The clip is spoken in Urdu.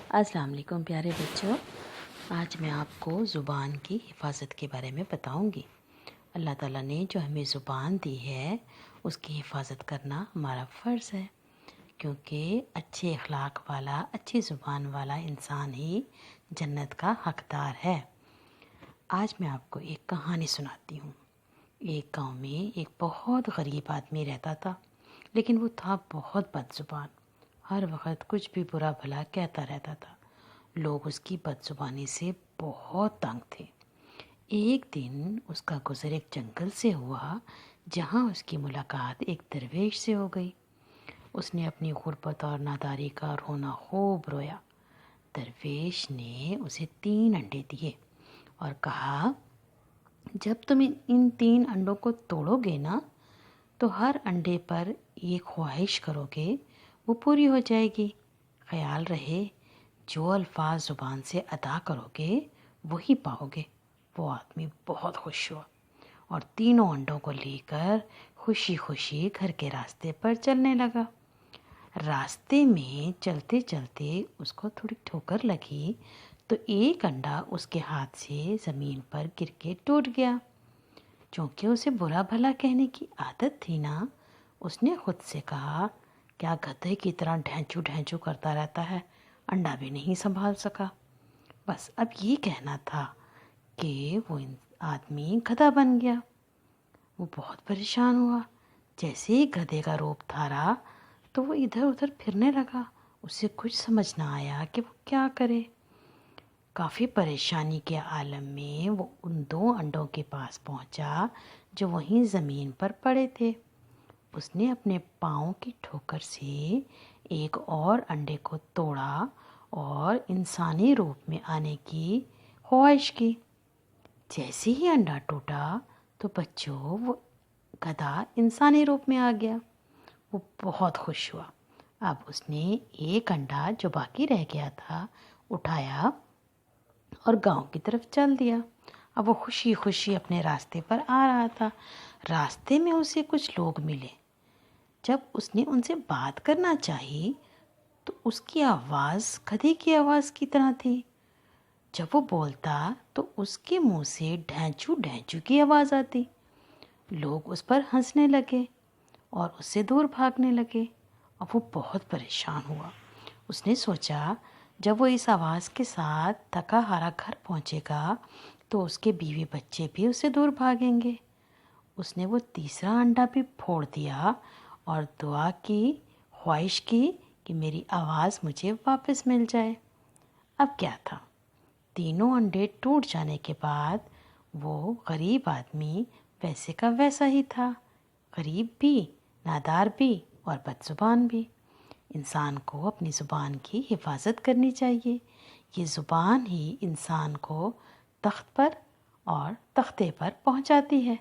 السلام علیکم پیارے بچوں، آج میں آپ کو زبان کی حفاظت کے بارے میں بتاؤں گی۔ اللہ تعالیٰ نے جو ہمیں زبان دی ہے اس کی حفاظت کرنا ہمارا فرض ہے، کیونکہ اچھے اخلاق والا، اچھی زبان والا انسان ہی جنت کا حقدار ہے۔ آج میں آپ کو ایک کہانی سناتی ہوں۔ ایک گاؤں میں ایک بہت غریب آدمی رہتا تھا، لیکن وہ تھا بہت بد زبان۔ ہر وقت کچھ بھی برا بھلا کہتا رہتا تھا۔ لوگ اس کی بد زبانی سے بہت تنگ تھے۔ ایک دن اس کا گزر ایک جنگل سے ہوا، جہاں اس کی ملاقات ایک درویش سے ہو گئی۔ اس نے اپنی غربت اور ناداری کا رونا خوب رویا۔ درویش نے اسے 3 انڈے دیے اور کہا، جب تم ان 3 انڈوں کو توڑو گے نا، تو ہر انڈے پر ایک خواہش کرو گے، وہ پوری ہو جائے گی۔ خیال رہے، جو الفاظ زبان سے ادا کرو گے وہی پاؤ گے۔ وہ آدمی بہت خوش ہوا اور 3 انڈوں کو لے کر خوشی خوشی گھر کے راستے پر چلنے لگا۔ راستے میں چلتے چلتے اس کو تھوڑی ٹھوکر لگی تو ایک انڈا اس کے ہاتھ سے زمین پر گر کے ٹوٹ گیا۔ چونکہ اسے برا بھلا کہنے کی عادت تھی نا، اس نے خود سے کہا، کیا گدھے کی طرح ڈھینچو ڈھینچو کرتا رہتا ہے، انڈا بھی نہیں سنبھال سکا۔ بس اب یہ کہنا تھا کہ وہ آدمی گدھا بن گیا۔ وہ بہت پریشان ہوا۔ جیسے ہی گدھے کا روپ دھارا تو وہ ادھر ادھر پھرنے لگا۔ اسے کچھ سمجھ نہ آیا کہ وہ کیا کرے۔ کافی پریشانی کے عالم میں وہ ان 2 انڈوں کے پاس پہنچا جو وہیں زمین پر پڑے تھے۔ اس نے اپنے پاؤں کی ٹھوکر سے ایک اور انڈے کو توڑا اور انسانی روپ میں آنے کی خواہش کی۔ جیسے ہی انڈا ٹوٹا تو بچوں، وہ گدھا انسانی روپ میں آ گیا۔ وہ بہت خوش ہوا۔ اب اس نے ایک انڈا جو باقی رہ گیا تھا اٹھایا اور گاؤں کی طرف چل دیا۔ اب وہ خوشی خوشی اپنے راستے پر آ رہا تھا۔ راستے میں اسے کچھ لوگ ملے۔ جب اس نے ان سے بات کرنا چاہی تو اس کی آواز گدھے کی آواز کی طرح تھی۔ جب وہ بولتا تو اس کے منہ سے ڈھینچو ڈھینچو کی آواز آتی۔ لوگ اس پر ہنسنے لگے اور اس سے دور بھاگنے لگے۔ اب وہ بہت پریشان ہوا۔ اس نے سوچا، جب وہ اس آواز کے ساتھ تھکا ہارا گھر پہنچے گا تو اس کے بیوی بچے بھی اس سے دور بھاگیں گے۔ اس نے وہ تیسرا انڈا بھی پھوڑ دیا اور دعا کی، خواہش کی کہ میری آواز مجھے واپس مل جائے۔ اب کیا تھا، 3 انڈے ٹوٹ جانے کے بعد وہ غریب آدمی ویسے کا ویسا ہی تھا، غریب بھی، نادار بھی اور بد زبان بھی۔ انسان کو اپنی زبان کی حفاظت کرنی چاہیے۔ یہ زبان ہی انسان کو تخت پر اور تختے پر پہنچاتی ہے۔